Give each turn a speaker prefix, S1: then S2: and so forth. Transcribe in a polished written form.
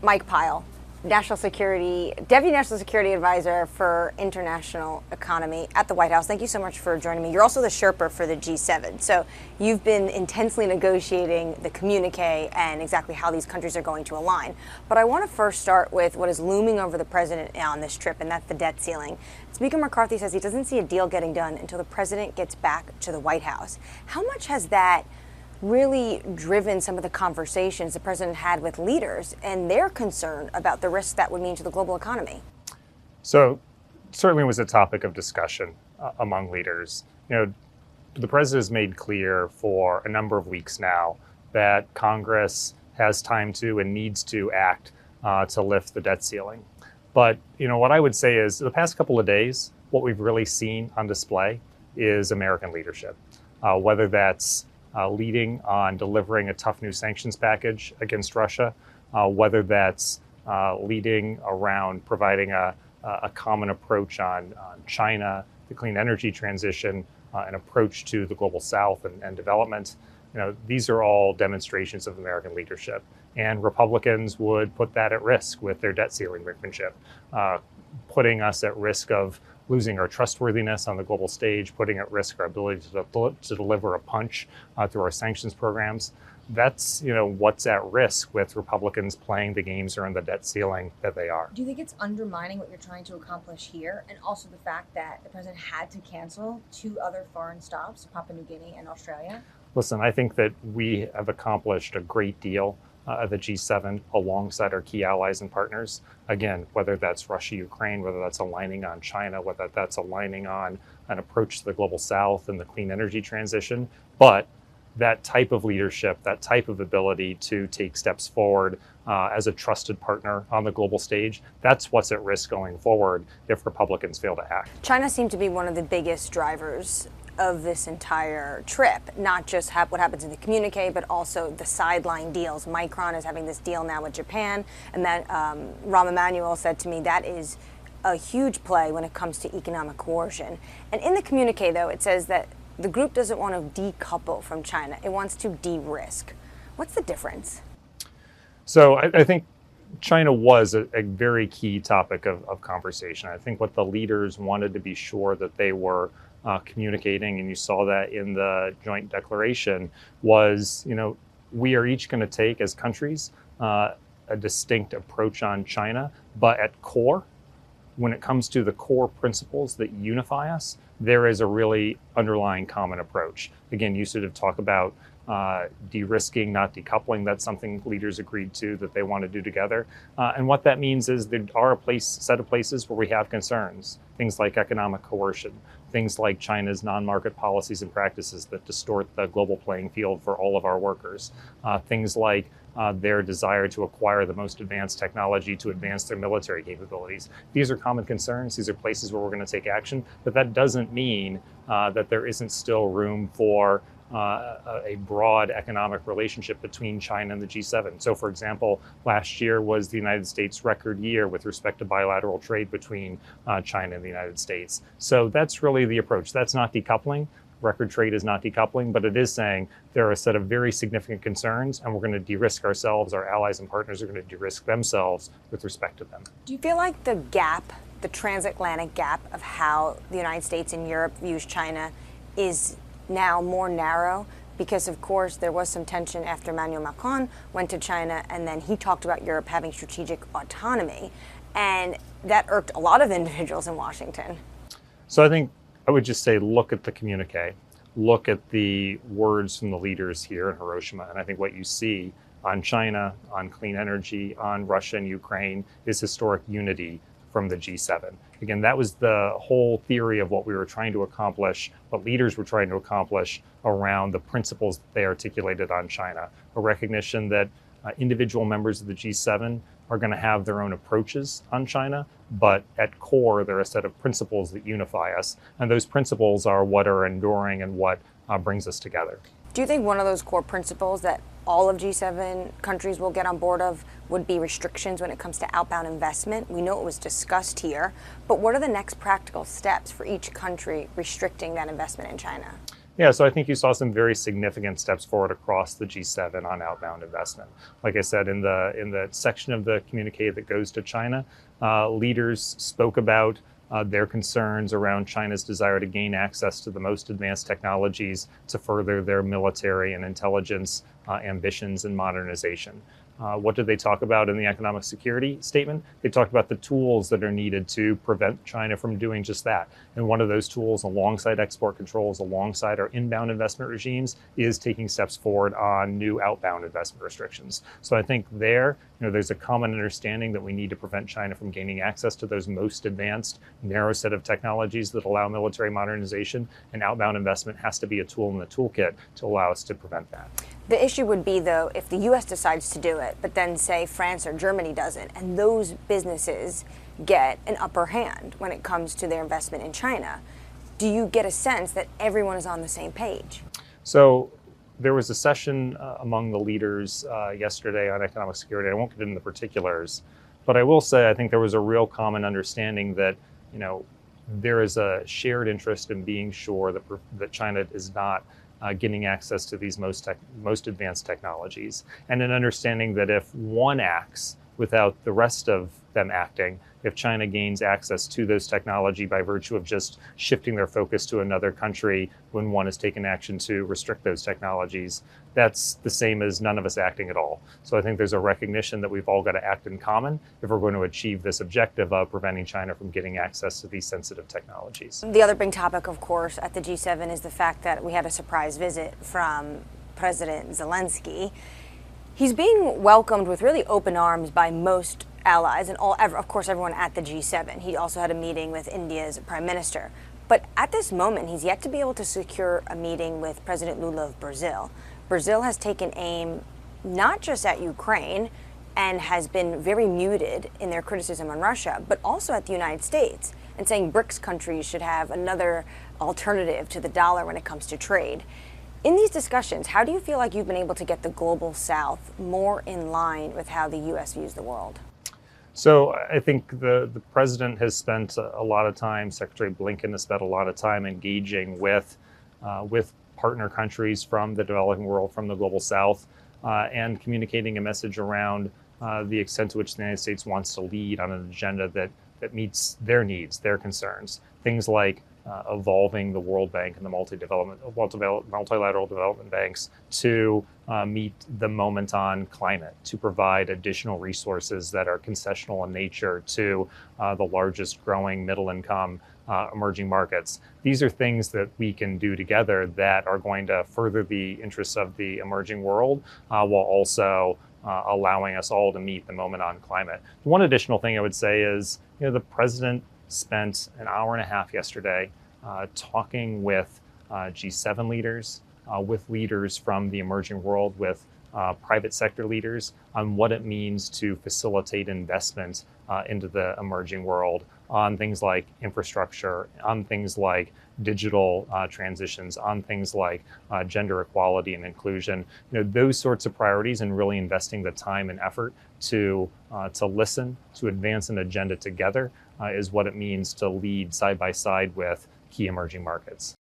S1: Mike Pyle, Deputy National Security Advisor for International Economy at the White House. Thank you so much for joining me. You're also the Sherpa for the G7. So you've been intensely negotiating the communique and exactly how these countries are going to align. But I want to first start with what is looming over the president on this trip, and that's the debt ceiling. Speaker McCarthy says he doesn't see a deal getting done until the president gets back to the White House. How much has that really driven some of the conversations the president had with leaders and their concern about the risks that would mean to the global economy?
S2: So certainly was a topic of discussion among leaders. The president has made clear for a number of weeks now that Congress has time to and needs to act to lift the debt ceiling. But what I would say is the past couple of days, what we've really seen on display is American leadership, whether that's leading on delivering a tough new sanctions package against Russia, whether that's leading around providing a common approach on China, the clean energy transition, an approach to the global South and development. These are all demonstrations of American leadership. And Republicans would put that at risk with their debt ceiling brinkmanship, putting us at risk of losing our trustworthiness on the global stage, putting at risk our ability to deliver a punch through our sanctions programs. That's what's at risk with Republicans playing the games around the debt ceiling that they are.
S3: Do you think it's undermining what you're trying to accomplish here, and also the fact that the president had to cancel 2 other foreign stops, Papua New Guinea and Australia?
S2: Listen, I think that we have accomplished a great deal at the G7 alongside our key allies and partners. Again, whether that's Russia, Ukraine, whether that's aligning on China, whether that's aligning on an approach to the global South and the clean energy transition. But that type of leadership, that type of ability to take steps forward as a trusted partner on the global stage, that's what's at risk going forward if Republicans fail to act.
S1: China seemed to be one of the biggest drivers of this entire trip, not just what happens in the communique, but also the sideline deals. Micron is having this deal now with Japan, and that Rahm Emanuel said to me that is a huge play when it comes to economic coercion. And in the communique, though, it says that the group doesn't want to decouple from China. It wants to de-risk. What's the difference?
S2: So I think China was a very key topic of conversation. I think what the leaders wanted to be sure that they were communicating, and you saw that in the joint declaration, was, we are each going to take as countries a distinct approach on China, but at core, when it comes to the core principles that unify us, there is a really underlying common approach. Again, you sort of talk about de-risking, not decoupling. That's something leaders agreed to that they want to do together. And what that means is there are set of places where we have concerns, things like economic coercion, things like China's non-market policies and practices that distort the global playing field for all of our workers, things like their desire to acquire the most advanced technology to advance their military capabilities. These are common concerns. These are places where we're going to take action, but that doesn't mean that there isn't still room for a broad economic relationship between China and the G7. So, for example, last year was the United States' record year with respect to bilateral trade between China and the United States. So that's really the approach. That's not decoupling. Record trade is not decoupling, but it is saying there are a set of very significant concerns, and we're going to de-risk ourselves. Our allies and partners are going to de-risk themselves with respect to them.
S1: Do you feel like the gap, the transatlantic gap of how the United States and Europe views China is now more narrow? Because, of course, there was some tension after Emmanuel Macron went to China, and then he talked about Europe having strategic autonomy, and that irked a lot of individuals in Washington.
S2: So I think I would just say, look at the communique, look at the words from the leaders here in Hiroshima, and I think what you see on China, on clean energy, on Russia and Ukraine is historic unity from the G7. Again, that was the whole theory of what we were trying to accomplish, what leaders were trying to accomplish around the principles that they articulated on China. A recognition that individual members of the G7 are going to have their own approaches on China, but at core, there are a set of principles that unify us. And those principles are what are enduring and what brings us together.
S1: Do you think one of those core principles that all of G7 countries will get on board of would be restrictions when it comes to outbound investment? We know it was discussed here, but what are the next practical steps for each country restricting that investment in China?
S2: Yeah, so I think you saw some very significant steps forward across the G7 on outbound investment. Like I said, in the section of the communique that goes to China, leaders spoke about their concerns around China's desire to gain access to the most advanced technologies to further their military and intelligence ambitions and modernization. What did they talk about in the economic security statement? They talked about the tools that are needed to prevent China from doing just that. And one of those tools, alongside export controls, alongside our inbound investment regimes, is taking steps forward on new outbound investment restrictions. So I think there's a common understanding that we need to prevent China from gaining access to those most advanced, narrow set of technologies that allow military modernization, and outbound investment has to be a tool in the toolkit to allow us to prevent that.
S1: The issue would be, though, if the U.S. decides to do it, but then, say, France or Germany doesn't, and those businesses get an upper hand when it comes to their investment in China, do you get a sense that everyone is on the same page?
S2: So there was a session among the leaders yesterday on economic security. I won't get into the particulars, but I will say I think there was a real common understanding that, there is a shared interest in being sure that China is not getting access to these most advanced technologies, and an understanding that if one acts without the rest of them acting, if China gains access to those technology by virtue of just shifting their focus to another country when one has taken action to restrict those technologies, that's the same as none of us acting at all. So I think there's a recognition that we've all got to act in common if we're going to achieve this objective of preventing China from getting access to these sensitive technologies.
S1: The other big topic, of course, at the G7 is the fact that we had a surprise visit from President Zelensky. He's being welcomed with really open arms by most allies and of course, everyone at the G7. He also had a meeting with India's Prime Minister. But at this moment, he's yet to be able to secure a meeting with President Lula of Brazil. Brazil has taken aim not just at Ukraine and has been very muted in their criticism on Russia, but also at the United States, and saying BRICS countries should have another alternative to the dollar when it comes to trade. In these discussions, how do you feel like you've been able to get the global South more in line with how the U.S. views the world?
S2: So I think the president has spent a lot of time, Secretary Blinken has spent a lot of time engaging with partner countries from the developing world, from the global South, and communicating a message around the extent to which the United States wants to lead on an agenda that meets their needs, their concerns. Things like evolving the World Bank and the multilateral development banks to meet the moment on climate, to provide additional resources that are concessional in nature to the largest growing middle income emerging markets. These are things that we can do together that are going to further the interests of the emerging world while also allowing us all to meet the moment on climate. One additional thing I would say is, the president spent an hour and a half yesterday talking with G7 leaders, with leaders from the emerging world, with private sector leaders on what it means to facilitate investment into the emerging world on things like infrastructure, on things like digital transitions, on things like gender equality and inclusion. Those sorts of priorities, and really investing the time and effort to listen, to advance an agenda together is what it means to lead side by side with key emerging markets.